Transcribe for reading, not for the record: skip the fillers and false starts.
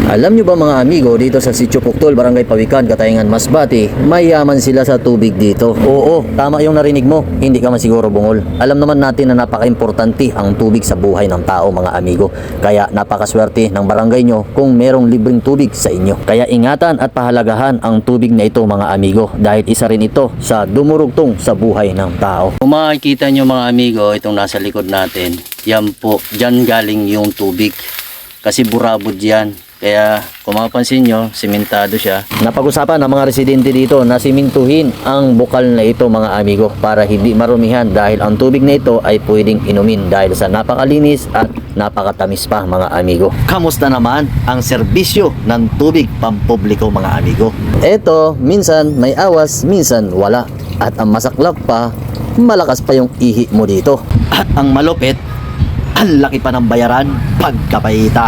Alam nyo ba mga amigo, dito sa Sitio Puktol, Barangay Pawikan, Katayngan, Masbate, mayaman sila sa tubig dito. Oo, tama yung narinig mo, hindi ka man siguro bungol. Alam naman natin na napaka-importante ang tubig sa buhay ng tao mga amigo. Kaya napakaswerte ng barangay nyo kung merong libreng tubig sa inyo. Kaya ingatan at pahalagahan ang tubig na ito mga amigo, dahil isa rin ito sa dumurugtong sa buhay ng tao. Kung makikita nyo mga amigo, itong nasa likod natin, yan po, dyan galing yung tubig. Kasi burabod yan. Kaya kung mapapansin nyo, simentado siya. Napag-usapan ng mga residente dito na simintuhin ang bukal na ito mga amigo para hindi marumihan, dahil ang tubig na ito ay pwedeng inumin dahil sa napakalinis at napakatamis pa mga amigo. Kamusta naman ang serbisyo ng tubig pampubliko mga amigo? Eto, minsan may awas, minsan wala. At ang masaklap pa, malakas pa yung ihi mo dito. At ang malupit, ang laki pa ng bayaran pagkapayita.